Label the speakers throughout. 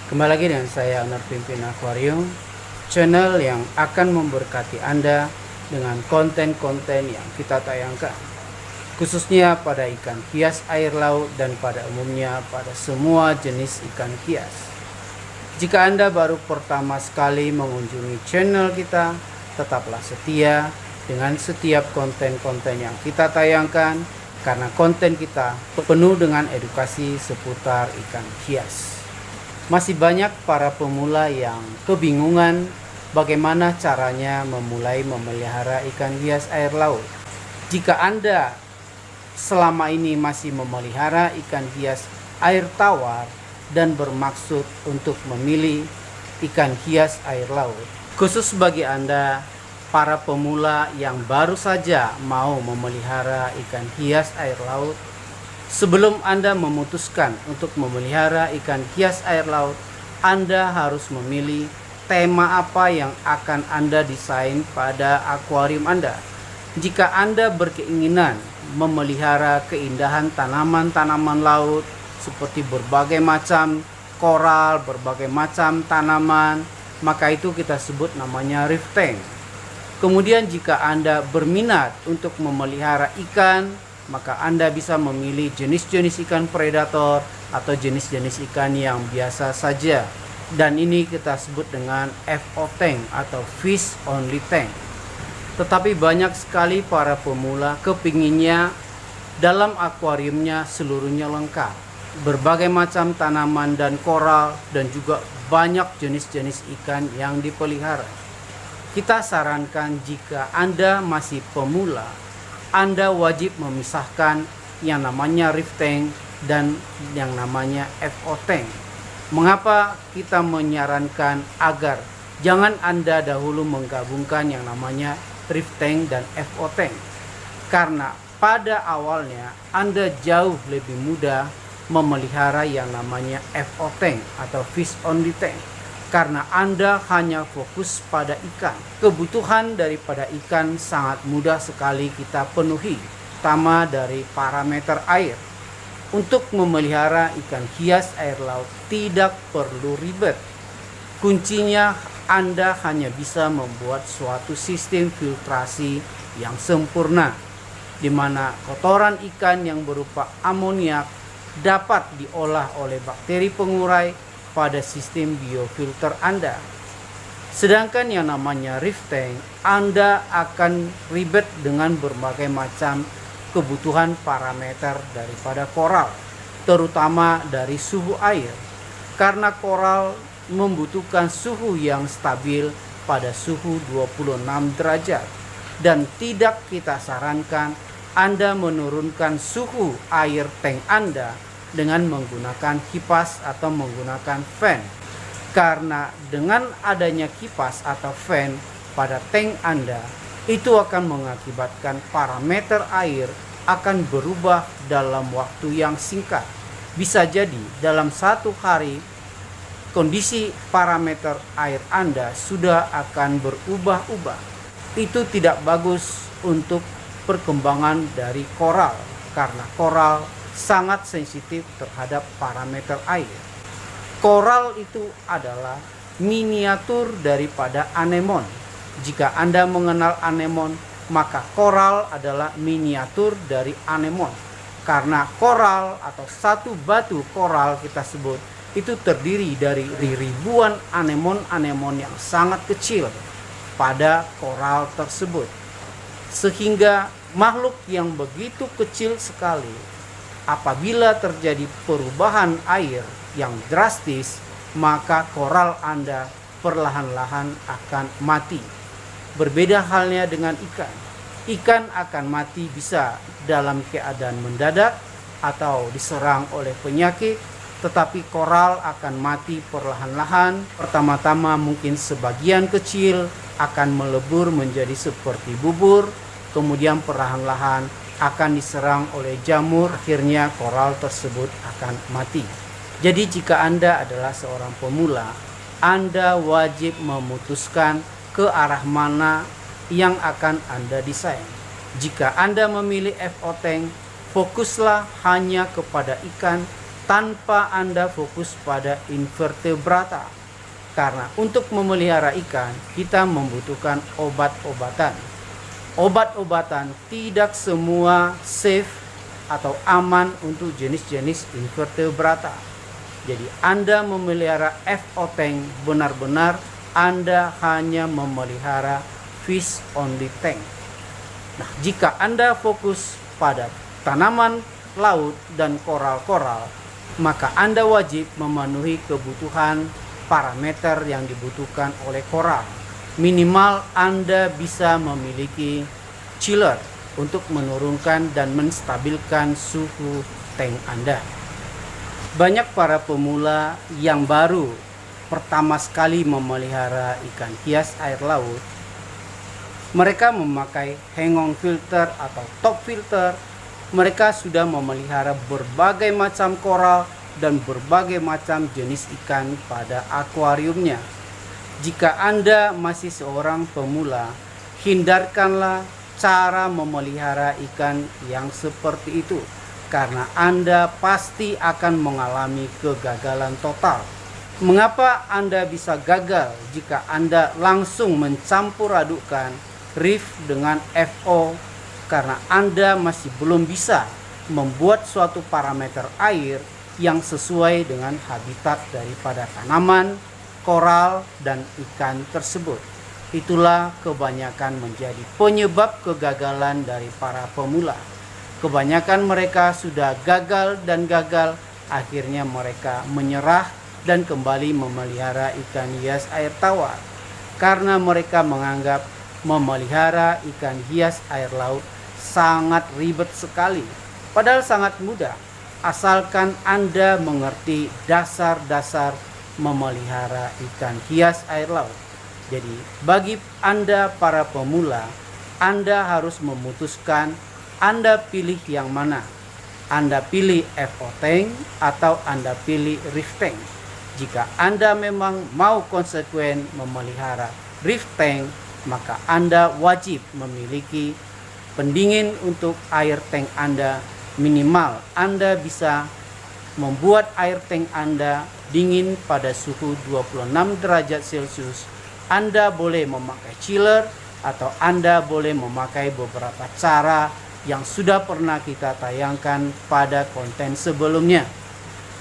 Speaker 1: Kembali lagi dengan saya, Owner Pimpin Aquarium, channel yang akan memberkati Anda dengan konten-konten yang kita tayangkan, khususnya pada ikan hias air laut dan pada umumnya pada semua jenis ikan hias. Jika Anda baru pertama sekali mengunjungi channel kita, tetaplah setia dengan setiap konten-konten yang kita tayangkan, karena konten kita penuh dengan edukasi seputar ikan hias. Masih banyak para pemula yang kebingungan bagaimana caranya memulai memelihara ikan hias air laut. Jika Anda selama ini masih memelihara ikan hias air tawar dan bermaksud untuk memilih ikan hias air laut, khusus bagi Anda para pemula yang baru saja mau memelihara ikan hias air laut, sebelum Anda memutuskan untuk memelihara ikan hias air laut, Anda harus memilih tema apa yang akan Anda desain pada akuarium Anda. Jika Anda berkeinginan memelihara keindahan tanaman-tanaman laut seperti berbagai macam koral, berbagai macam tanaman, maka itu kita sebut namanya reef tank. Kemudian jika Anda berminat untuk memelihara ikan, maka Anda bisa memilih jenis-jenis ikan predator atau jenis-jenis ikan yang biasa saja. Dan ini kita sebut dengan FO tank atau fish only tank. Tetapi banyak sekali para pemula kepinginnya dalam akuariumnya seluruhnya lengkap, berbagai macam tanaman dan koral, dan juga banyak jenis-jenis ikan yang dipelihara. Kita sarankan jika Anda masih pemula, Anda wajib memisahkan yang namanya reef tank dan yang namanya FO tank. Mengapa kita menyarankan agar jangan Anda dahulu menggabungkan yang namanya reef tank dan FO tank? Karena pada awalnya Anda jauh lebih mudah memelihara yang namanya FO tank atau fish only tank, karena Anda hanya fokus pada ikan. Kebutuhan daripada ikan sangat mudah sekali kita penuhi, terutama dari parameter air. Untuk memelihara ikan hias air laut tidak perlu ribet. Kuncinya Anda hanya bisa membuat suatu sistem filtrasi yang sempurna, di mana kotoran ikan yang berupa amoniak dapat diolah oleh bakteri pengurai pada sistem biofilter Anda. Sedangkan yang namanya reef tank, Anda akan ribet dengan berbagai macam kebutuhan parameter daripada koral, terutama dari suhu air, karena koral membutuhkan suhu yang stabil pada suhu 26 derajat, dan tidak kita sarankan Anda menurunkan suhu air tank Anda dengan menggunakan kipas atau menggunakan fan, karena dengan adanya kipas atau fan pada tank Anda, itu akan mengakibatkan parameter air akan berubah dalam waktu yang singkat. Bisa jadi dalam satu hari kondisi parameter air Anda sudah akan berubah-ubah. Itu tidak bagus untuk perkembangan dari koral, karena koral sangat sensitif terhadap parameter air. Koral itu adalah miniatur daripada anemon. Jika Anda mengenal anemon, maka koral adalah miniatur dari anemon. Karena koral atau satu batu koral kita sebut itu terdiri dari ribuan anemon-anemon yang sangat kecil pada koral tersebut. Sehingga makhluk yang begitu kecil sekali, apabila terjadi perubahan air yang drastis, maka koral Anda perlahan-lahan akan mati. Berbeda halnya dengan ikan. Ikan akan mati bisa dalam keadaan mendadak atau diserang oleh penyakit, tetapi koral akan mati perlahan-lahan. Pertama-tama mungkin sebagian kecil akan melebur menjadi seperti bubur, kemudian perlahan-lahan akan diserang oleh jamur, akhirnya koral tersebut akan mati. Jadi jika Anda adalah seorang pemula, Anda wajib memutuskan ke arah mana yang akan Anda desain. Jika Anda memilih FO tank, fokuslah hanya kepada ikan tanpa Anda fokus pada invertebrata. Karena untuk memelihara ikan, kita membutuhkan obat-obatan. Obat-obatan tidak semua safe atau aman untuk jenis-jenis invertebrata. Jadi Anda memelihara FO tank, benar-benar Anda hanya memelihara fish only tank. Nah, jika Anda fokus pada tanaman laut dan koral-koral, maka Anda wajib memenuhi kebutuhan parameter yang dibutuhkan oleh koral. Minimal Anda bisa memiliki chiller untuk menurunkan dan menstabilkan suhu tank Anda. Banyak para pemula yang baru pertama sekali memelihara ikan hias air laut, mereka memakai hang-on filter atau top filter. Mereka sudah memelihara berbagai macam koral dan berbagai macam jenis ikan pada akuariumnya. Jika Anda masih seorang pemula, hindarkanlah cara memelihara ikan yang seperti itu, karena Anda pasti akan mengalami kegagalan total. Mengapa Anda bisa gagal jika Anda langsung mencampur adukkan reef dengan FO? Karena Anda masih belum bisa membuat suatu parameter air yang sesuai dengan habitat daripada tanaman, koral, dan ikan tersebut. Itulah kebanyakan menjadi penyebab kegagalan dari para pemula. Kebanyakan mereka sudah gagal, akhirnya mereka menyerah dan kembali memelihara ikan hias air tawar. Karena mereka menganggap memelihara ikan hias air laut sangat ribet sekali. Padahal sangat mudah, asalkan Anda mengerti dasar-dasar memelihara ikan hias air laut. Jadi bagi Anda para pemula, Anda harus memutuskan Anda pilih yang mana. Anda pilih FO tank atau Anda pilih reef tank. Jika Anda memang mau konsekuen memelihara reef tank, maka Anda wajib memiliki pendingin untuk air tank Anda. Minimal Anda bisa membuat air tank Anda dingin pada suhu 26 derajat Celcius. Anda boleh memakai chiller atau Anda boleh memakai beberapa cara yang sudah pernah kita tayangkan pada konten sebelumnya.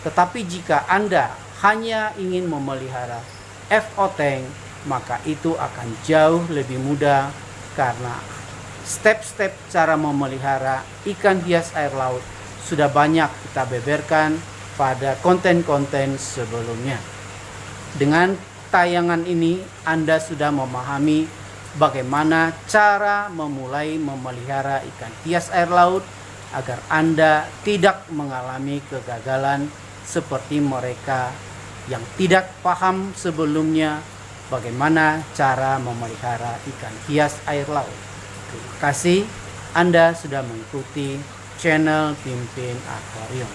Speaker 1: Tetapi jika Anda hanya ingin memelihara FO tank, maka itu akan jauh lebih mudah, karena step-step cara memelihara ikan hias air laut sudah banyak kita beberkan pada konten-konten sebelumnya. Dengan tayangan ini Anda sudah memahami bagaimana cara memulai memelihara ikan hias air laut agar Anda tidak mengalami kegagalan seperti mereka yang tidak paham sebelumnya bagaimana cara memelihara ikan hias air laut. Terima kasih Anda sudah mengikuti channel Pimpin Akuarium.